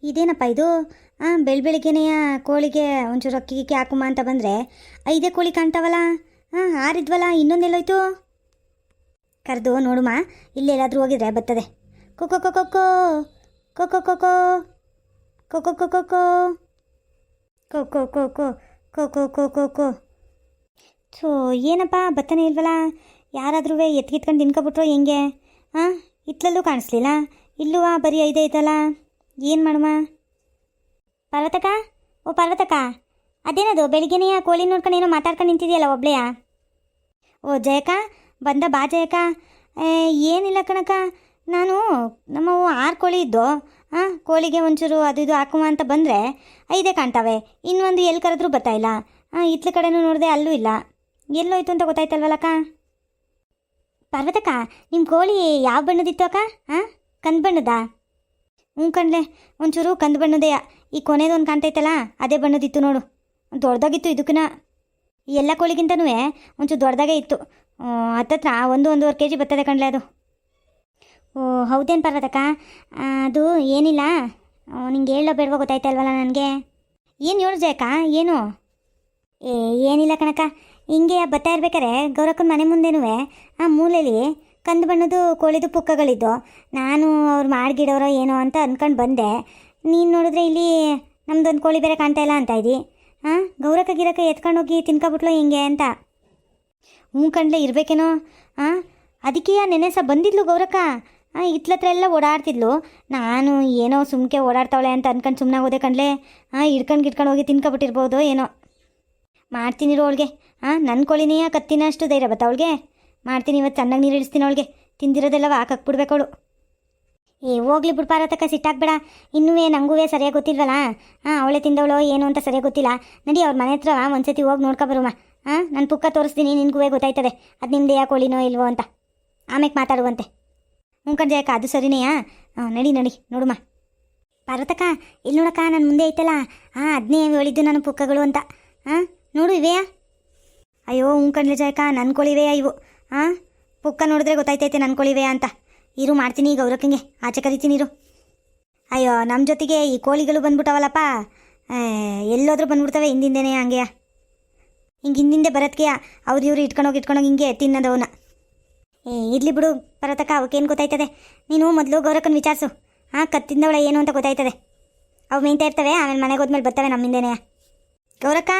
ಇದೇನಪ್ಪ ಇದು? ಬೆಳಗ್ಗೆನೆಯ ಕೋಳಿಗೆ ಒಂಚೂರು ಅಕ್ಕಿ ಹಾಕುಮ ಅಂತ ಬಂದರೆ 5 ಕೋಳಿ ಕಾಣ್ತಾವಲ್ಲ. ಆರಿದ್ವಲ್ಲ, ಇನ್ನೊಂದೆಲ್ಲೋಯ್ತು? ಕರೆದು ನೋಡುಮ, ಇಲ್ಲೆಲ್ಲಾದರೂ ಹೋಗಿದ್ರೆ ಬರ್ತದೆ. ಕೊಕ್ಕೊ ಕೊಕ್ಕೊ ಕೊಕ್ಕೊ ಕೊಕ್ಕೊ ಕೊಕ್ಕೊ ಕೊಕ್ಕೊ ಕೊಕ್ಕೊ ಕೊಕ್ಕೊ ಕೊಕ್ಕೊ ಕೊಕ್ಕೊ ಕೊ. ಸೊ ಏನಪ್ಪ ಬತ್ತನೇ ಇಲ್ವಲ್ಲ? ಯಾರಾದ್ರೂ ಎತ್ಕಿತ್ಕೊಂಡು ತಿನ್ಕೊಬಿಟ್ರು ಹೆಂಗೆ? ಇತ್ಲಲ್ಲೂ ಕಾಣಿಸ್ಲಿಲ್ಲ, ಇಲ್ಲೂ ಬರೀ 5 ಐತಲ್ಲ. ಏನು ಮಾಡುವ? ಪರ್ವತಕ್ಕ, ಓ ಪರ್ವತಕ್ಕ, ಅದೇನದು ಬೆಳಿಗ್ಗೆನೆಯ ಕೋಳಿ ನೋಡ್ಕೊಂಡು ಏನೋ ಮಾತಾಡ್ಕೊಂಡು ನಿಂತಿದೆಯಲ್ಲ ಒಬ್ಳೆಯಾ? ಓ ಜಯಕ್ಕ, ಬಂದ ಬಾ ಜಯಕ್ಕ. ಏನಿಲ್ಲ ಕಣಕ್ಕ, ನಾನು ನಮ್ಮವು 6 ಕೋಳಿ ಇದ್ದು, ಕೋಳಿಗೆ ಒಂಚೂರು ಅದು ಇದು ಹಾಕುವ ಅಂತ ಬಂದರೆ 5 ಕಾಣ್ತಾವೆ. ಇನ್ನೊಂದು ಎಲ್ಲಿ ಕರೆದ್ರೂ ಬರ್ತಾಯಿಲ್ಲ. ಇತ್ಲ ಕಡೆನೂ ನೋಡಿದೆ, ಅಲ್ಲೂ ಇಲ್ಲ. ಎಲ್ಲೋಯ್ತು ಅಂತ ಗೊತ್ತಾಯ್ತಲ್ವಲ್ಲಕ್ಕ? ಪರ್ವತಕ್ಕ, ನಿಮ್ಮ ಕೋಳಿ ಯಾವ ಬಣ್ಣದಿತ್ತು ಅಕ್ಕ? ಕಂದು ಬಣ್ಣದಾ? ಹ್ಞೂ ಕಣ್ಲೆ, ಒಂಚೂರು ಕಂದು ಬಣ್ಣದೆಯ. ಈ ಕೊನೆದೊಂದು ಕಾಣ್ತೈತಲ್ಲ, ಅದೇ ಬಣ್ಣದಿತ್ತು ನೋಡು. ದೊಡ್ಡದಾಗಿತ್ತು ಇದಕ್ಕೂ. ಎಲ್ಲ ಕೋಳಿಗಿಂತನೂ ಒಂಚೂರು ದೊಡ್ಡದಾಗೇ ಇತ್ತು. ಹತ್ತತ್ರ 1-1.5 kg ಬರ್ತದೆ ಕಣ್ಲೆ ಅದು. ಓ ಹೌದೇನು ಪರ್ವತಕ್ಕ? ಅದು ಏನಿಲ್ಲ, ನಿಂಗೆ ಹೇಳೋ ಬೇಡವೋ ಗೊತ್ತಾಯ್ತಲ್ವಲ್ಲ ನನಗೆ. ಏನು ಹೇಳು ಜಯಕ್ಕ, ಏನು? ಏನಿಲ್ಲ ಕಣಕ್ಕ, ಹಿಂಗೆ ಬರ್ತಾ ಇರ್ಬೇಕಾರೆ ಗೌರಕ್ಕನ ಮನೆ ಮುಂದೆನೂ ಆ ಮೂಲೆಯಲ್ಲಿ ಕಂದು ಬಣ್ಣದ್ದು ಕೋಳಿದು ಪುಕ್ಕಗಳಿದ್ದು. ನಾನು ಅವ್ರು ಮಾಡ್ಗಿಡೋರೋ ಏನೋ ಅಂತ ಅಂದ್ಕೊಂಡು ಬಂದೆ. ನೀನು ನೋಡಿದ್ರೆ ಇಲ್ಲಿ ನಮ್ದೊಂದು ಕೋಳಿ ಬೇರೆ ಕಾಣ್ತಾ ಇಲ್ಲ ಅಂತ ಇದ್ದಿ. ಗೌರಕ್ಕ ಗಿರಕ್ಕ ಎತ್ಕೊಂಡೋಗಿ ತಿನ್ಕೊಬಿಟ್ಲು ಹಿಂಗೆ ಅಂತ. ಹ್ಞೂ ಕಣ್ಲೆ, ಇರಬೇಕೇನೋ. ಅದಕ್ಕೆ ನೆನೆ ಸಹ ಬಂದಿದ್ಲು ಗೌರಕ್ಕ. ಇತ್ಲತ್ರ ಎಲ್ಲ ಓಡಾಡ್ತಿದ್ಲು. ನಾನು ಏನೋ ಸುಮ್ಕೆ ಓಡಾಡ್ತಾವಳೆ ಅಂತ ಅಂದ್ಕೊಂಡು ಸುಮ್ಮನೆ ಹೋದೆ ಕಣ್ಲೆ. ಹಿಡ್ಕೊಂಡು ಹೋಗಿ ತಿನ್ಕೊಬಿಟ್ಟಿರ್ಬೋದು ಏನೋ. ಮಾಡ್ತೀನಿರೋ ಅವಳಿಗೆ. ನನ್ನ ಕೋಳಿನೇ ಕತ್ತಿನ ಅಷ್ಟು ಧೈರ್ಯ ಬತ್ತ ಅವಳಿಗೆ. ಮಾಡ್ತೀನಿ, ಇವತ್ತು ಚೆನ್ನಾಗಿ ನೀರು ಇಳಿಸ್ತೀನಿ ಅವಳಿಗೆ. ತಿಂದಿರೋದೆಲ್ಲವ ಹಾಕಕ್ಬಿಡ್ಬೇಕು ಅವಳು. ಹೋಗ್ಲಿ ಬಿಡು ಪಾರತಕ್ಕ, ಸಿಟ್ಟಾಕ್ಬೇಡ. ಇನ್ನೂ ನನಗೂ ಸರಿಯಾಗಿ ಗೊತ್ತಿಲ್ವಲ್ಲ. ಅವಳೇ ತಿಂದವಳೋ ಏನು ಅಂತ ಸರಿಯಾಗಿ ಗೊತ್ತಿಲ್ಲ. ನಡಿ ಅವ್ರ ಮನೆ ಹತ್ರ ಒಂದ್ಸತಿ ಹೋಗಿ ನೋಡ್ಕೊಬರುಮ. ನಾನು ಪುಕ್ಕ ತೋರಿಸ್ತೀನಿ, ನಿನಗೂ ಗೊತ್ತಾಯ್ತದೆ ಅದು ನಿಮ್ಮದೇ ಯಾ ಕೋಳಿನೋ ಇಲ್ವೋ ಅಂತ. ಆಮೇಲೆ ಮಾತಾಡುವಂತೆ. ಹ್ಞೂ ಕಣ್ಜಯಕ್ಕ, ಅದು ಸರಿನೇಯಾ? ನಡಿ ನೋಡುಮ. ಪಾರ್ವತಕ್ಕ, ಇಲ್ಲಿ ನೋಡಕ್ಕ, ನನ್ನ ಮುಂದೆ ಐತಲ್ಲ, ಅದನ್ನೇ ಹೇಳಿದ್ದು ನಾನು ಪುಕ್ಕಗಳು ಅಂತ. ನೋಡು ಇವೆಯಾ? ಅಯ್ಯೋ ಹ್ಞೂ ಕಣ್ಲೆ ಜಯಕ್ಕ, ನನ್ನ ಕೋಳಿವೆಯಾ ಇವು? ಪುಕ್ಕ ನೋಡಿದ್ರೆ ಗೊತ್ತಾಯ್ತೈತೆ ನನ್ನ ಕೋಳಿವೆಯಾ ಅಂತ. ಇರು ಮಾಡ್ತೀನಿ, ಗೌರಕ್ಕಂಗೆ ಆಚೆ ಕರಿತೀನಿ ಇರು. ಅಯ್ಯೋ ನಮ್ಮ ಜೊತೆಗೆ ಈ ಕೋಳಿಗಳು ಬಂದ್ಬಿಟ್ಟವಲ್ಲಪ್ಪ. ಎಲ್ಲೋದ್ರೂ ಬಂದ್ಬಿಡ್ತವೆ ಹಿಂದಿಂದೇನೆ ಹಂಗೆಯ. ಹಿಂಗೆ ಹಿಂದಿಂದೆ ಬರೋದಕ್ಕೆ ಅವ್ರು ಇವ್ರು ಇಟ್ಕೊಂಡೋಗಿ ಹಿಂಗೆ ತಿನ್ನೋದವನ್ನ. ಇರಲಿ ಬಿಡು ಪರ್ವತಕ್ಕ, ಅವಕ್ಕೇನು ಗೊತ್ತಾಯ್ತದೆ. ನೀನು ಮೊದಲು ಗೌರಕ್ಕನ ವಿಚಾರಿಸು. ಕತ್ತಿಂದವಳ ಏನು ಅಂತ ಗೊತ್ತಾಯ್ತದೆ. ಅವು ಮೇಯ್ತಾ ಇರ್ತವೆ, ಆಮೇಲೆ ಮನೆಗೆ ಹೋದ್ಮೇಲೆ ಬರ್ತವೆ ನಮ್ಮಿಂದೇನೆ. ಗೌರಕ್ಕ,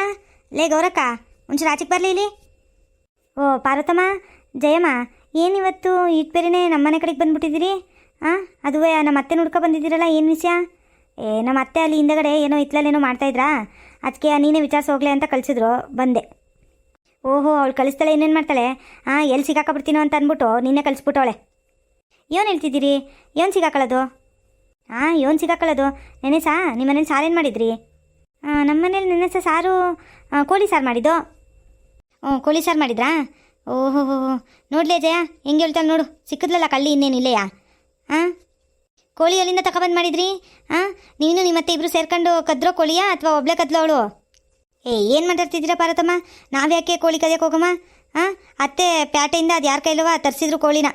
ಲೇ ಗೌರಕ್ಕ, ಒಂಚೂರು ಆಚೆಗೆ ಬರಲಿ ಇಲ್ಲಿ. ಓ ಪಾರ್ವತಮ್ಮ, ಜಯಮ್ಮ, ಏನಿವತ್ತು ಇಟ್ಟು ಬೇರೆನೇ ನಮ್ಮ ಮನೆ ಕಡೆಗೆ ಬಂದುಬಿಟ್ಟಿದ್ದೀರಿ? ಅದುವೇ ನಮ್ಮ ಅತ್ತೆ ನೋಡ್ಕೊ ಬಂದಿದ್ದೀರಲ್ಲ, ಏನು ವಿಷಯ? ನಮ್ಮ ಅತ್ತೆ ಅಲ್ಲಿ ಹಿಂದಗಡೆ ಏನೋ ಇತ್ಲಲ್ಲೇನೋ ಮಾಡ್ತಾಯಿದ್ರಾ, ಅದಕ್ಕೆ ನೀನೇ ವಿಚಾರಿಸಿ ಹೋಗ್ಲೆ ಅಂತ ಕಳಿಸಿದ್ರು, ಬಂದೆ. ಓಹೋ, ಅವಳು ಕಳಿಸ್ತಾಳೆ, ಏನೇನು ಮಾಡ್ತಾಳೆ? ಎಲ್ಲಿ ಸಿಗಾಕೊಬಿಡ್ತೀನೋ ಅಂತ ಅಂದ್ಬಿಟ್ಟು ನಿನ್ನೆ ಕಳಿಸ್ಬಿಟ್ಟವಳೆ. ಏನು ಹೇಳ್ತಿದ್ದೀರಿ? ಏನು ಸಿಗಾಕೊಳ್ಳೋದು? ಏನು ಸಿಗಾಕೊಳ್ಳೋದು? ನೆನೆ ಸಾ ನಿಮ್ಮ ಮನೇಲಿ ಸಾರೇನು ಮಾಡಿದ್ರಿ? ನಮ್ಮ ಮನೇಲಿ ನೆನೆ ಸಾರು, ಕೋಳಿ ಸಾರು ಮಾಡಿದ್ದು. ಕೋಳಿ ಸಾರು ಮಾಡಿದ್ರಾ? ಓಹೋ, ನೋಡ್ಲೇ ಜಯ, ಹೆಂಗೆ ಹೇಳ್ತಾಳೆ ನೋಡು. ಸಿಕ್ಕಿದ್ಲಲ್ಲ ಕಳ್ಳಿ, ಇನ್ನೇನಿಲ್ಲೆಯಾ? ಕೋಳಿ ಅಲ್ಲಿಂದ ತಗೊಬಂದು ಮಾಡಿದ್ರಿ? ನೀನು ನಿಮ್ಮತ್ತೆ ಇಬ್ಬರು ಸೇರ್ಕೊಂಡು ಕದ್ರೋ ಕೋಳಿಯಾ, ಅಥವಾ ಒಬ್ಳೆ ಕದ್ಲು ಅವಳು? ಏನು ಮಾತಾಡ್ತಿದ್ದೀರಾ ಪಾರ್ವತಮ್ಮ? ನಾವ್ಯಾಕೆ ಕೋಳಿ ಕದಿಯಕ್ಕೆ ಹೋಗಮ್ಮ? ಅತ್ತೆ ಪ್ಯಾಟೆಯಿಂದ ಅದು ಯಾರ ಕೈಲವ ತರಿಸಿದ್ರು ಕೋಳಿನ.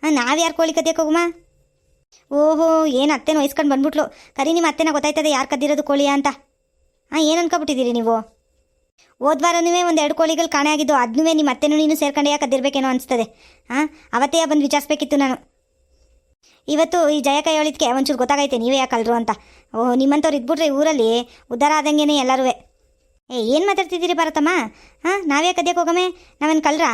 ನಾವ್ಯಾರು ಕೋಳಿ ಕದಿಯಕ್ಕೆ ಹೋಗಮ್ಮ? ಓಹೋ, ಏನು ಅತ್ತೆನ ವಹಿಸ್ಕೊಂಡು ಬಂದ್ಬಿಟ್ಲು. ಕರಿ, ನಿಮ್ಮ ಅತ್ತೆನ ಗೊತ್ತಾಯ್ತದೆ ಯಾರು ಕದ್ದಿರೋದು ಕೋಳಿಯಾ ಅಂತ. ಏನು ಅನ್ಕೊಬಿಟ್ಟಿದ್ದೀರಿ ನೀವು? ಹೋದ್ವಾರನೂ 1-2 ಕೋಳಿಗಳು ಕಾಣೆ ಆಗಿದ್ದು, ಅದನ್ನೂ ನಿಮ್ಮ ಅತ್ತೆನೂ ನೀನು ಸೇರ್ಕೊಂಡು ಯಾಕೆ ಕದ್ದಿರ್ಬೇಕೇನೋ ಅನಿಸ್ತದೆ. ಅವತ್ತೇ ಬಂದು ವಿಚಾರಿಸ್ಬೇಕಿತ್ತು ನಾನು. ಇವತ್ತು ಈ ಜಯ ಕೈ ಹೇಳಿದ್ಕೆ ಒಂಚೂರು ಗೊತ್ತಾಗೈತೆ ನೀವೇ ಯಾಕೆ ಕಲ್ರು ಅಂತ. ಓಹ್, ನಿಮ್ಮಂಥವ್ರು ಇದ್ಬಿಟ್ರೆ ಊರಲ್ಲಿ ಉದ್ಧಾರ ಆದಂಗೆ ಎಲ್ಲರೂ. ಏನು ಮಾತಾಡ್ತಿದ್ದೀರಿ ಪಾರ್ವತಮ್ಮ? ನಾವ್ಯಾಕೆ ಕದಿಯಕ್ಕೆ ಹೋಗಮ್ಮೆ? ನಾವೇನು ಕಲ್ರಾ?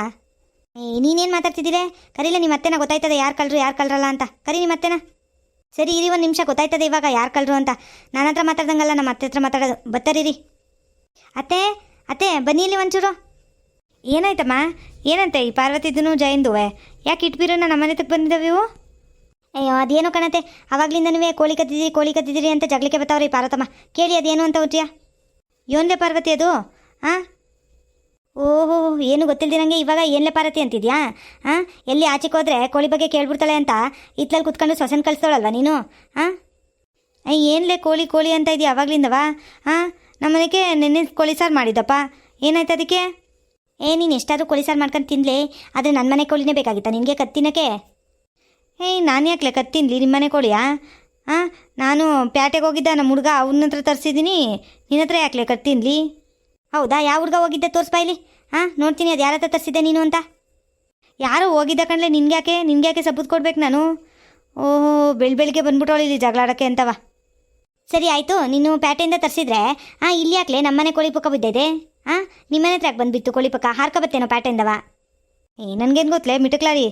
ನೀನೇನು ಮಾತಾಡ್ತಿದ್ದೀರಿ? ಕರೀಲೆ ನಿಮ್ಮ ಅತ್ತೆನ, ಗೊತ್ತಾಯ್ತದೆ ಯಾರು ಕಲ್ರು ಯಾರು ಕಲ್ರಲ್ಲ ಅಂತ. ಕರಿ ನಿಮ್ಮ ಅತ್ತೆನ. ಸರಿ ಇರಿ, 1 ನಿಮಿಷ, ಗೊತ್ತಾಯ್ತದೆ ಇವಾಗ ಯಾರು ಕಲ್ರು ಅಂತ. ನನ್ನ ಹತ್ರ ಮಾತಾಡ್ದಂಗಲ್ಲ, ನಮ್ಮ ಅತ್ತೆ ಹತ್ರ ಮಾತಾಡೋದು. ಬತ್ತರಿರಿ. ಅತ್ತೆ ಬನ್ನಿ ಇಲ್ಲಿ ಒಂಚೂರು. ಏನಾಯ್ತಮ್ಮ? ಏನಂತೆ ಈ ಪಾರ್ವತಿದ್ದೂ ಜಯಂದುವೆ ಯಾಕೆ ಇಟ್ಬಿರೋನ ನಮ್ಮ ಮನೆ ತಕ್ಕ ಬಂದಿದ್ದಾವೆ ಇವು? ಅಯ್ಯೋ ಅದೇನೋ ಕಣತೆ, ಆವಾಗಲಿಂದನೂ ಕೋಳಿ ಕದ್ದಿದ್ದೀರಿ ಅಂತ ಜಗಳಕ್ಕೆ ಬರ್ತಾವ್ರಿ ಪಾರ್ವತಮ್ಮ. ಕೇಳಿ ಅದೇನು ಅಂತ ಹುಟ್ಟಿಯ. ಯೋನ್ಲೆ ಪಾರ್ವತಿ ಅದು? ಓಹೋ, ಏನು ಗೊತ್ತಿಲ್ದಿರಂಗೆ ಇವಾಗ ಏನ್ಲೆ ಪಾರ್ವತಿ ಅಂತಿದ್ಯಾ? ಎಲ್ಲಿ ಆಚೆಗೆ ಹೋದ್ರೆ ಕೋಳಿ ಬಗ್ಗೆ ಕೇಳ್ಬಿಡ್ತಾಳೆ ಅಂತ ಇತ್ಲಲ್ಲಿ ಕುತ್ಕೊಂಡು ಸೊಸನ್ ಕಳಿಸ್ತಾಳಲ್ವ ನೀನು? ಏನ್ಲೆ ಕೋಳಿ ಅಂತ ಇದೆಯಾ ಆವಾಗಲಿಂದವಾ? ನಮ್ಮ ಮನೆಗೆ ನೆನ್ನೆ ಕೋಳಿ ಸಾರು ಮಾಡಿದ್ದಪ್ಪ. ಏನಾಯ್ತು ಅದಕ್ಕೆ? ನೀನು ಎಷ್ಟಾದರೂ ಕೋಳಿ ಸಾರು ಮಾಡ್ಕೊಂಡು ತಿನ್ನಲಿ, ಆದರೆ ನನ್ನ ಮನೆ ಕೋಳಿನೇ ಬೇಕಾಗಿತ್ತಾ ನಿನಗೆ ಕತ್ತಿನಕ್ಕೆ? ನಾನು ಯಾಕಲೆ ಕತ್ತಿನ್ಲಿ ನಿಮ್ಮ ಮನೆ ಕೋಳಿಯಾ? ಹಾಂ ನಾನು ಪ್ಯಾಟೆಗೆ ಹೋಗಿದ್ದ ನಮ್ಮ ಹುಡುಗ ಅವನ ಹತ್ರ ತರಿಸಿದ್ದೀನಿ, ನಿನ್ನ ಹತ್ರ ಯಾಕೆ ಕಟ್ತೀನ್ಲಿ? ಹೌದಾ, ಯಾವ ಹುಡುಗ ಹೋಗಿದ್ದೆ ತೋರಿಸ್ಬಾ ಇಲ್ಲಿ. ಹಾಂ ನೋಡ್ತೀನಿ ಅದು ಯಾರ ಹತ್ರ ತರಿಸಿದ್ದೆ ನೀನು ಅಂತ. ಯಾರೋ ಹೋಗಿದ್ದ ಕಣ್ಲೆ, ನಿನ್ಗ್ಯಾಕೆ ಸಬೂತ್ ಕೊಡ್ಬೇಕು ನಾನು? ಓಹೋ, ಬೆಳಿಗ್ಗೆ ಬಂದ್ಬಿಟ್ಟವಳು ಇಲ್ಲಿ ಜಗಳಾಡೋಕ್ಕೆ ಅಂತವ. ಸರಿ ಆಯಿತು, ನೀನು ಪ್ಯಾಟೆಯಿಂದ ತರಿಸಿದ್ರೆ ಇಲ್ಲಿ ಯಾಕಲೆ ನಮ್ಮನೆ ಕೋಳಿ ಪಕ್ಕ ಬಿದ್ದಿದೆ? ನಿಮ್ಮನೆ ಹತ್ರ ಯಾಕೆ ಬಂದುಬಿತ್ತು ಕೋಳಿ ಪಕ್ಕ? ಹಾರ್ಕೊಬತ್ತೇನೋ ಪ್ಯಾಟೆಯಿಂದವ? ನನಗೇನು ಗೊತ್ತಲೇ ಮಿಟಕ್ಲಾರಿ.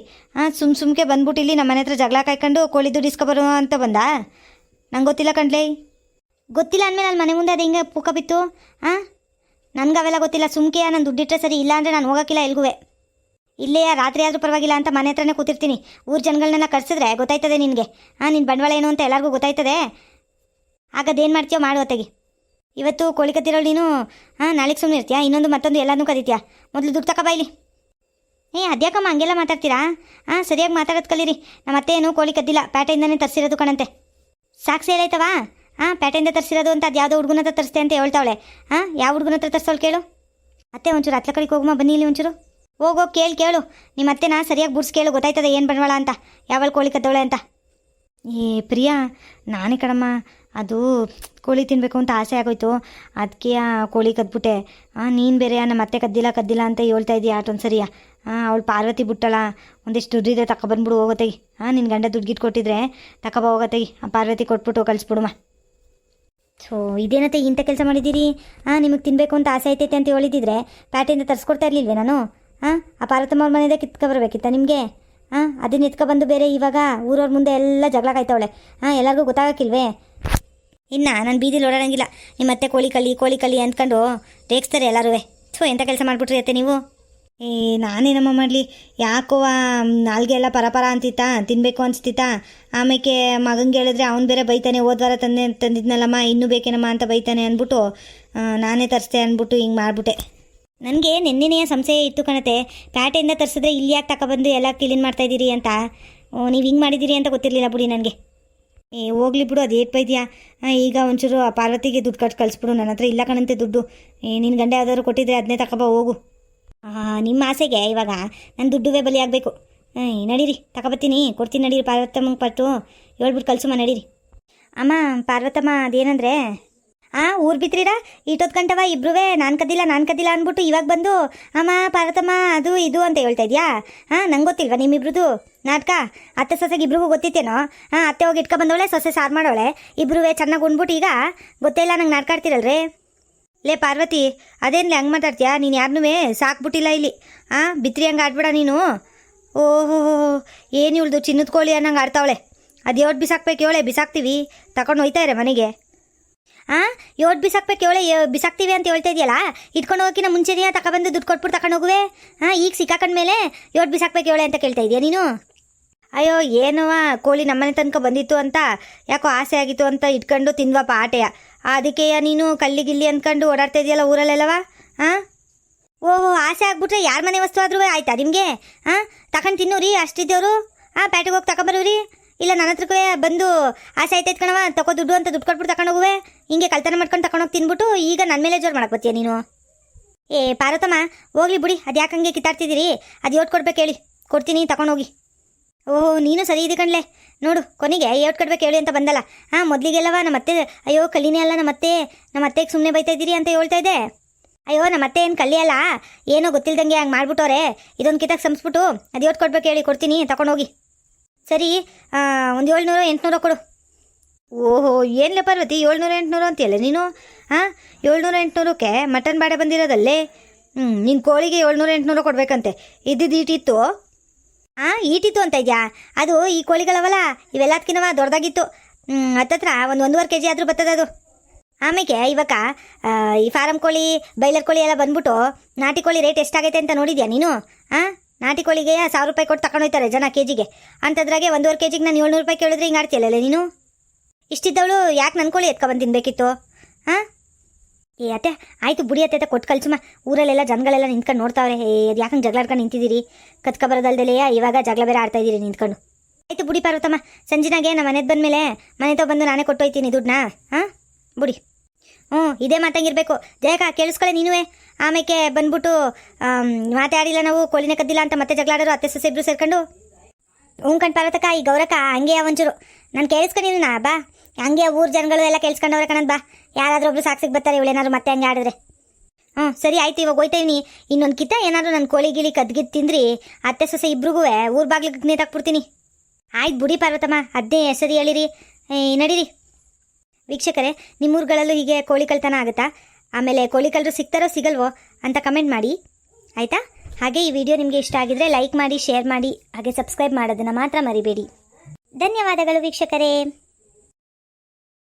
ಸುಮ್ಕೆ ಬಂದ್ಬಿಟ್ಟು ಇಲ್ಲಿ ನಮ್ಮನೆ ಹತ್ರ ಜಗಳ ಕಾಯ್ಕೊಂಡು ಕೋಳಿ ದುಡ್ಡು ಇಸ್ಕೊಬರೋ ಅಂತ ಬಂದ? ನಂಗೆ ಗೊತ್ತಿಲ್ಲ ಕಣ್ಲೆ. ಗೊತ್ತಿಲ್ಲ ಅಂದಮೇಲೆ ಅಲ್ಲಿ ಮನೆ ಮುಂದೆ ಅದು ಹಿಂಗೆ ಪುಕ್ಕ ಬಿತ್ತು? ನನಗೆ ಅವೆಲ್ಲ ಗೊತ್ತಿಲ್ಲ. ಸುಮ್ಕೆ ನಾನು ದುಡ್ಡಿಟ್ರೆ ಸರಿ, ಇಲ್ಲ ಅಂದರೆ ನಾನು ಹೋಗೋಕ್ಕಿಲ್ಲ ಎಲ್ಗೂ. ಇಲ್ಲೇ ರಾತ್ರಿ ಆದರೂ ಪರವಾಗಿಲ್ಲ ಅಂತ ಮನೆ ಹತ್ರನೇ ಕೂತಿರ್ತೀನಿ. ಊರು ಜನಗಳನ್ನೆಲ್ಲ ಕರೆಸಿದ್ರೆ ಗೊತ್ತಾಯ್ತದೆ ನಿನಗೆ. ನಿನ್ನ ಬಂಡವಾಳ ಏನು ಅಂತ ಎಲ್ಲರಿಗೂ ಗೊತ್ತಾಯ್ತದೆ. ಆಗದೇನು ಮಾಡ್ತೀಯೋ ಮಾಡು ಹೊತ್ತಿಗೆ. ಇವತ್ತು ಕೋಳಿ ಕತ್ತಿರೋಳು ನೀನು, ನಾಳೆಗೆ ಸುಮ್ಮನೆ ಇರ್ತೀಯಾ? ಇನ್ನೊಂದು ಮತ್ತೊಂದು ಎಲ್ಲನೂ ಕದೀತೀಯಾ? ಮೊದಲು ದುಡ್ಡು ತಗೋಬಾ ಇಲ್ಲಿ. ಅದ್ಯಾಕಮ್ಮ ಹಂಗೆಲ್ಲ ಮಾತಾಡ್ತೀರಾ? ಸರಿಯಾಗಿ ಮಾತಾಡೋದು ಕಲೀರಿ. ನಮ್ಮ ಅತ್ತೆ ಏನು ಕೋಳಿ ಕದ್ದಿಲ್ಲ, ಪ್ಯಾಟೆಯಿಂದನೇ ತರಿಸಿರೋದು ಕಣಂತೆ. ಸಾಕ್ಷಿ ಹೇಳಾಯ್ತವಾ? ಪ್ಯಾಟೆಯಿಂದ ತರಿಸಿರೋದು ಅಂತ ಅದು ಯಾವುದೋ ಹುಡುಗನ ಹತ್ರ ತರಿಸ್ತೆ ಅಂತ ಹೇಳ್ತಾವಳೆ. ಯಾವ ಹುಡುಗನ ಹತ್ರ ತರಿಸೋಳು ಕೇಳು? ಅತ್ತೆ ಒಂಚೂರು ಹತ್ಲ ಕಡೆಗೆ ಹೋಗಮ್ಮ, ಬನ್ನಿ ಇಲ್ಲಿ ಒಂಚೂರು. ಹೋಗೋ ಕೇಳು ನಿಮ್ಮ ಅತ್ತೆನ ಸರಿಯಾಗಿ ಬುಡ್ಸ್ ಕೇಳು, ಗೊತ್ತಾಯ್ತದೆ ಏನು ಬಂಡವಾಳ ಅಂತ, ಯಾವಳು ಕೋಳಿ ಕದ್ದವಳೆ ಅಂತ. ಪ್ರಿಯಾ, ನಾನೇ ಕಣಮ್ಮ, ಅದು ಕೋಳಿ ತಿನ್ನಬೇಕು ಅಂತ ಆಸೆ ಆಗೋಯ್ತು, ಅದಕ್ಕೆ ಕೋಳಿ ಕದ್ಬಿಟ್ಟೆ. ನೀನು ಬೇರೆ ನಮ್ಮ ಅತ್ತೆ ಕದ್ದಿಲ್ಲ ಅಂತ ಹೇಳ್ತಾ ಇದೀಯ ಆಟೊಂದು ಸರಿಯಾ? ಅವಳು ಪಾರ್ವತಿ ಬಿಟ್ಟಳ, ಒಂದಿಷ್ಟು ದುಡ್ಡಿದೆ ತಗೊಬಂದ್ಬಿಡು ಹೋಗೋತೆಗಿ. ನಿನ್ನ ಗಂಡ ದುಡ್ಡು ಕೊಟ್ಟಿದ್ರೆ ತಗೊಬ ಹೋಗೋತೆಗಿ, ಪಾರ್ವತಿ ಕೊಟ್ಬಿಟ್ಟು ಕಳಿಸ್ಬಿಡುಮ್ಮ. ಸೊ ಇದೇನತ್ತೆ ಇಂಥ ಕೆಲಸ ಮಾಡಿದ್ದೀರಿ? ನಿಮಗೆ ತಿನ್ನಬೇಕು ಅಂತ ಆಸೆ ಐತೈತೆ ಅಂತ ಹೇಳಿದ್ರೆ ಪ್ಯಾಟೆಯಿಂದ ತರಿಸ್ಕೊಡ್ತಾ ಇರಲಿಲ್ವೇ ನಾನು? ಪಾರ್ವತಮ್ಮ ಅವ್ರ ಮನೆಯದೇ ಕಿತ್ಕೊಬರ್ಬೇಕಿತ್ತ ನಿಮಗೆ? ಅದನ್ನ ಎತ್ಕೊಬಂದು ಬೇರೆ ಇವಾಗ ಊರವ್ರ ಮುಂದೆ ಎಲ್ಲ ಜಗಳ ಕಾಯ್ತವಳೆ. ಎಲ್ಲರಿಗೂ ಗೊತ್ತಾಗಕ್ಕಿಲ್ವೇ? ಇನ್ನು ನಾನು ಬೀದಿಲಿ ಓಡಾಡಂಗಿಲ್ಲ. ನಿಮ್ಮ ಅತ್ತೆ ಕೋಳಿ ಕಳ್ಳಿ ಅಂದ್ಕೊಂಡು ರೇಗಿಸ್ತಾರೆ ಎಲ್ಲರೂ. ಎಂಥ ಕೆಲಸ ಮಾಡಿಬಿಟ್ರಿ ಅತ್ತೆ ನೀವು? ನಾನೇನಮ್ಮ ಮಾಡಲಿ, ಯಾಕೋ ನಾಲ್ಗೆ ಎಲ್ಲ ಪರ ಅಂತಿತ್ತಾ, ತಿನ್ನಬೇಕು ಅನಿಸ್ತಿತ್ತಾ. ಆಮೇಲೆ ಮಗಂಗೆ ಹೇಳಿದ್ರೆ ಅವ್ನು ಬೇರೆ ಬೈತಾನೆ, ಹೋದ್ವಾರ ತಂದಿದ್ನಲ್ಲಮ್ಮ ಇನ್ನೂ ಬೇಕೇನಮ್ಮ ಅಂತ ಬೈತಾನೆ ಅಂದ್ಬಿಟ್ಟು ನಾನೇ ತರಿಸ್ತೆ ಅಂದ್ಬಿಟ್ಟು ಹಿಂಗೆ ಮಾಡಿಬಿಟ್ಟೆ. ನನಗೆ ನೆನ್ನೆನೆಯ ಸಂಶಯ ಇತ್ತು ಕಣತೆ, ಪ್ಯಾಟೆಯಿಂದ ತರಿಸಿದ್ರೆ ಇಲ್ಲಿ ಯಾಕೆ ತಗೊಬಂದು ಎಲ್ಲ ಕ್ಲೀನ್ ಮಾಡ್ತಾಯಿದ್ದೀರಿ ಅಂತ. ನೀವು ಹಿಂಗೆ ಮಾಡಿದ್ದೀರಿ ಅಂತ ಗೊತ್ತಿರಲಿಲ್ಲ ಬಿಡಿ ನನಗೆ. ಹೋಗ್ಲಿ ಬಿಡು, ಅದು ಏಟ್ ಬೈದ್ಯಾ. ಈಗ ಒಂಚೂರು ಪಾರ್ವತಿಗೆ ದುಡ್ಡು ಕಟ್ಟಿ ಕಳಿಸ್ಬಿಡು, ನನ್ನ ಹತ್ರ ಇಲ್ಲ ಕಣಂತೆ ದುಡ್ಡು. ನಿನ್ನ ಗಂಡ ಯಾವ್ದಾದ್ರು ಕೊಟ್ಟಿದ್ರೆ ಅದನ್ನೇ ತಗೊಬ ಹೋಗು. ನಿಮ್ಮ ಆಸೆಗೆ ಇವಾಗ ನನ್ನ ದುಡ್ಡುವೇ ಬಲಿ ಆಗಬೇಕು. ನಡೀರಿ ತಗೊಬತ್ತೀನಿ, ಕೊಡ್ತೀನಿ ನಡೀರಿ. ಪಾರ್ವತಮ್ಮಂಗೆ ಪಟ್ಟು ಹೇಳ್ಬಿಟ್ಟು ಕಳ್ಸಮ್ಮ ನಡೀರಿ. ಅಮ್ಮ ಪಾರ್ವತಮ್ಮ ಅದೇನಂದರೆ ಊರು ಬಿತ್ತೀರಾ ಇಟ್ಟೊತ್ತು ಗಂಟವ ಇಬ್ರೂ ನಾನು ಕದ್ದಿಲ್ಲ ಅಂದ್ಬಿಟ್ಟು ಇವಾಗ ಬಂದು ಅಮ್ಮ ಪಾರ್ವತಮ್ಮ ಅದು ಇದು ಅಂತ ಹೇಳ್ತಾ ಇದೆಯಾ? ನಂಗೆ ಗೊತ್ತಿಲ್ವಾ ನಿಮ್ಮಿಬ್ರದ್ದು ನಾಟಕ? ಅತ್ತೆ ಸೊಸೆಗೆ ಇಬ್ರಿಗೂ ಗೊತ್ತಿತ್ತೇನೋ? ಅತ್ತೆ ಹೋಗಿ ಇಟ್ಕೊ ಬಂದವಳೆ, ಸೊಸೆ ಸಾರು ಮಾಡೋಳೆ, ಇಬ್ರೂ ಚೆನ್ನಾಗಿ ಉಣ್ಬಿಟ್ಟು ಈಗ ಗೊತ್ತೇ ಇಲ್ಲ ನಂಗೆ ನಾಟಕ ಆಡ್ತಿರಲ್ರಿ. ಲೇ ಪಾರ್ವತಿ, ಅದೇನ್ಲೇ ಹಂಗೆ ಮಾತಾಡ್ತೀಯಾ? ನೀನು ಯಾರನ್ನೂ ಸಾಕ್ಬಿಟ್ಟಿಲ್ಲ ಇಲ್ಲಿ. ಬಿತ್ರಿ ಹಂಗೆ ಆಡ್ಬೇಡ ನೀನು. ಓಹೋ, ಏನು ಇಳ್ದು ಚಿನ್ನದ ಕೋಳಿ ಅನ್ನಂಗೆ ಆಡ್ತಾವಳೆ. ಅದು ಯೋಟ್ ಬಿಸಾಕ್ಬೇಕು ಹೇಳೆ, ಬಿಸಾಕ್ತೀವಿ, ತಗೊಂಡು ಹೋಯ್ತಾ ಇರೆ ಮನೆಗೆ. ಯೋಟ್ ಬಿಸಾಕ್ಬೇಕು ಹೇಳೆ, ಬಿಸಾಕ್ತೀವಿ ಅಂತ ಹೇಳ್ತಾ ಇದೆಯಲ್ಲ, ಇಟ್ಕೊಂಡು ಹೋಗಿನ ಮುಂಚೆನೇ ತಗೊಬಂದು ದುಡ್ಡು ಕೊಟ್ಬಿಟ್ಟು ತಗೊಂಡು ಹೋಗುವೆ. ಈಗ ಸಿಕ್ಕಾಕೊಂಡ್ಮೇಲೆ ಯೋಟ್ ಬಿಸಾಕ್ಬೇಕು ಹೇಳೆ ಅಂತ ಕೇಳ್ತಾ ಇದೆಯಾ ನೀನು? ಅಯ್ಯೋ ಏನವ, ಕೋಳಿ ನಮ್ಮನೆ ತನಕ ಬಂದಿತ್ತು ಅಂತ ಯಾಕೋ ಆಸೆ ಆಗಿತ್ತು ಅಂತ ಇಟ್ಕೊಂಡು ತಿನ್ವಪ್ಪ ಆಟೆಯ. ಅದಕ್ಕೆ ನೀನು ಕಲ್ಲಿಗಿಲ್ಲಿ ಅಂದ್ಕೊಂಡು ಓಡಾಡ್ತಾ ಇದೆಯಲ್ಲ ಊರಲ್ಲೆಲ್ಲವ. ಓಹೋ, ಆಸೆ ಆಗ್ಬಿಟ್ರೆ ಯಾರ ಮನೆ ವಸ್ತು ಆದ್ರೂ ಆಯ್ತಾ ನಿಮಗೆ? ತಗೊಂಡು ತಿನ್ನೋರಿ ಅಷ್ಟಿದ್ದವರು. ಪ್ಯಾಟಿಗೆ ಹೋಗಿ ತಗೊಂಬರೋರಿ, ಇಲ್ಲ ನನ್ನ ಹತ್ರಕ್ಕೆ ಬಂದು ಆಸೆ ಆಯ್ತೈತೆ ಕಣವ ತಗೋ ದುಡ್ಡು ಅಂತ ದುಡ್ಡು ಕೊಟ್ಬಿಟ್ಟು ತಗೊಂಡು ಹೋಗುವೆ. ಹಿಂಗೆ ಕಳ್ತನ ಮಾಡ್ಕೊಂಡು ತಗೊಂಡೋಗಿ ತಿನ್ಬಿಟ್ಟು ಈಗ ನನ್ನ ಮೇಲೆ ಜೋರು ಮಾಡಕ್ಕೆ ಬರ್ತೀಯ ನೀನು? ಪಾರ್ವತಮ್ಮ ಹೋಗ್ಲಿ ಬಿಡಿ, ಅದು ಯಾಕೆ ಹಂಗೆ ಕಿತ್ತಾಡ್ತಿದ್ದೀರಿ? ಅದು ಯೋಟ್ ಕೊಡ್ಬೇಕು ಹೇಳಿ, ಕೊಡ್ತೀನಿ ತಗೊಂಡೋಗಿ. ಓಹೋ, ನೀನು ಸರಿ ಇದೆ ಕಣ್ಲೆ. ನೋಡು ಕೊನೆಗೆ ಯೋಟ್ ಕೊಡ್ಬೇಕು ಹೇಳಿ ಅಂತ ಬಂದಲ್ಲ. ಮೊದಲಿಗೆಲ್ಲವ ನಮ್ಮ ಅತ್ತೆ ಅಯ್ಯೋ ಕಳ್ಳಿನೇ ಅಲ್ಲ ನಮ್ಮ ಅತ್ತೆಗೆ ಸುಮ್ಮನೆ ಬೈತಾ ಇದ್ದೀರಿ ಅಂತ ಹೇಳ್ತಾ ಇದ್ದೆ. ಅಯ್ಯೋ ನಮ್ಮ ಅತ್ತೆ ಏನು ಕಳ್ಳಿ ಅಲ್ಲ, ಏನೋ ಗೊತ್ತಿಲ್ದಂಗೆ ಹಂಗೆ ಮಾಡ್ಬಿಟ್ಟವ್ರೆ. ಇದೊಂದು ಕಿತ್ತಾಕ್ ಸಂಸ್ಬಿಟ್ಟು ಅದು ಯೋಟ್ ಕೊಡ್ಬೇಕು ಹೇಳಿ, ಕೊಡ್ತೀನಿ ತಗೊಂಡೋಗಿ. ಸರಿ, ಒಂದು 700-800 ಕೊಡು. ಓಹೋ, ಏನ್ಲೇ ಪಾರ್ವತಿ 700-800 ಅಂತೀಯಲ್ಲ ನೀನು? 700-800ಕ್ಕೆ ಮಟನ್ ಬಾಡೆ ಬಂದಿರೋದಲ್ಲೇ. ನಿನ್ನ ಕೋಳಿಗೆ 700-800 ಕೊಡಬೇಕಂತೆ. ಇದ್ದಿದ್ದು ಈಟಿತ್ತು. ಈಟಿತ್ತು ಅಂತ ಇದೆಯಾ? ಅದು ಈ ಕೋಳಿಗಳವಲ್ಲ ಇವೆಲ್ಲದಕ್ಕಿಂತ ದೊಡ್ಡದಾಗಿತ್ತು. ಹತ್ತತ್ರ 1-1.5 kg ಆದರೂ ಬರ್ತದೆ ಅದು. ಆಮೇಲೆ ಇವಾಗ ಈ ಫಾರಮ್ ಕೋಳಿ, ಬೈಲರ್ ಕೋಳಿ ಎಲ್ಲ ಬಂದ್ಬಿಟ್ಟು ನಾಟಿ ಕೋಳಿ ರೇಟ್ ಎಷ್ಟಾಗೈತೆ ಅಂತ ನೋಡಿದ್ಯಾ ನೀನು? ನಾಟಿ ಕೋಳಿಗೆ 1000 ರೂಪಾಯಿ ಕೊಟ್ಟು ತಗೊಂಡೋಯ್ತಾರೆ ಜನ ಕೆಜಿಗೆ. ಅಂಥದ್ರಾಗೆ 1.5 kg ನಾನು 700 ರೂಪಾಯಿ ಕೇಳಿದ್ರೆ ಹಿಂಗೆ ಆಡ್ತಿಯಲ್ಲ ನೀನು? ಇಷ್ಟಿದ್ದವಳು ಯಾಕೆ ನನ್ನ ಕೋಳಿ ಎತ್ಕೊಬಂದು ತಿನ್ಬೇಕಿತ್ತು? ಅತ್ತೆ ಆಯಿತು ಬಿಡಿ ಅತ್ತೆ, ಕೊಟ್ಟು ಕಳ್ಸಮ್ಮ. ಊರಲ್ಲೆಲ್ಲ ಜನಗಳೆಲ್ಲ ನಿಂತ್ಕೊಂಡು ನೋಡ್ತಾವ್ರೆ. ಅದು ಯಾಕಂಗೆ ಜಗಳಾಡ್ಕೊಂಡು ನಿಂತಿದ್ದೀರಿ? ಕತ್ಕೊಬರೋದಲ್ದೆಲೆಯ ಇವಾಗ ಜಗಳ ಬೇರೆ ಆಡ್ತಾ ಇದ್ದೀರಿ ನಿಂತ್ಕೊಂಡು. ಆಯಿತು ಬಿಡಿ ಪಾರ್ವತಮ್ಮ, ಸಂಜಿನಾಗೆ ನಮ್ಮ ಮನೆಗೆ ಬಂದಮೇಲೆ ಮನೆ ಬಂದು ನಾನೇ ಕೊಟ್ಟೋಯ್ತೀನಿ ದುಡ್ಡನ್ನ. ಬಿಡಿ. ಇದೇ ಮಾತಂಗಿರ್ಬೇಕು. ಜಯಕ ಕೇಳಿಸ್ಕೊಳ್ಳೆ ನೀನುವೇ. ಆಮೇಲೆ ಬಂದ್ಬಿಟ್ಟು ಮಾತಾಡಿಲ್ಲ ನಾವು ಕೋಳಿನ ಕದ್ದಿಲ್ಲ ಅಂತ ಮತ್ತೆ ಜಗಳಾಡೋರು ಅತ್ತೆ ಸೊಸೆ ಇಬ್ರು ಸೇರ್ಕೊಂಡು. ಕಣ್ ಪಾರ್ವತಕ್ಕ ಈ ಗೌರಕ್ಕ ಹಂಗೆ ಒಂಚೂರು ನಾನು ಕೇಳಿಸ್ಕೊಂಡಿದ್ದೀನ ಬಾ ಹಂಗೆ ಊರು ಜನಗಳು ಎಲ್ಲ ಕೇಳಿಸ್ಕೊಂಡವ್ರೆ ಕಣದ್ ಬಾ ಯಾರಾದ್ರೂ ಒಬ್ರು ಸಾಕ್ಷಿಗೆ ಬರ್ತಾರೆ ಇವಳೇನಾದ್ರು ಮತ್ತೆ ಹಂಗೆ ಆಡಿದ್ರೆ. ಸರಿ ಆಯ್ತು, ಇವಾಗ ಹೋಯ್ತಾಯಿನಿ. ಇನ್ನೊಂದು ಕಿತ್ತ ಏನಾದ್ರು ನನ್ನ ಕೋಳಿ ಗಿಳಿ ಕದ್ಗಿದ್ದು ತಿಂದ್ರಿ ಅತ್ತೆ ಸೊಸೆ ಇಬ್ರಿಗೂ ಊರು ಬಾಗ್ಲಿಗೆ ನೇತಾಕ್ಬಿಡ್ತೀನಿ. ಆಯ್ತು ಬಿಡಿ ಪಾರ್ವತಮ್ಮ, ಅದೇ ಸರಿ ಹೇಳಿರಿ. ನಡೀರಿ ವೀಕ್ಷಕರೇ, ನಿಮ್ಮೂರುಗಳಲ್ಲೂ ಹೀಗೆ ಕೋಳಿ ಕಳ್ತನ ಆಗುತ್ತಾ? ಆಮೇಲೆ ಕೋಳಿ ಕಳ್ಳರು ಸಿಗ್ತಾರೋ ಸಿಗಲ್ವೋ ಅಂತ ಕಮೆಂಟ್ ಮಾಡಿ ಆಯಿತಾ. ಹಾಗೆ ಈ ವಿಡಿಯೋ ನಿಮಗೆ ಇಷ್ಟ ಆಗಿದ್ರೆ ಲೈಕ್ ಮಾಡಿ, ಶೇರ್ ಮಾಡಿ, ಹಾಗೆ ಸಬ್ಸ್ಕ್ರೈಬ್ ಮಾಡೋದನ್ನು ಮಾತ್ರ ಮರಿಬೇಡಿ. ಧನ್ಯವಾದಗಳು ವೀಕ್ಷಕರೇ.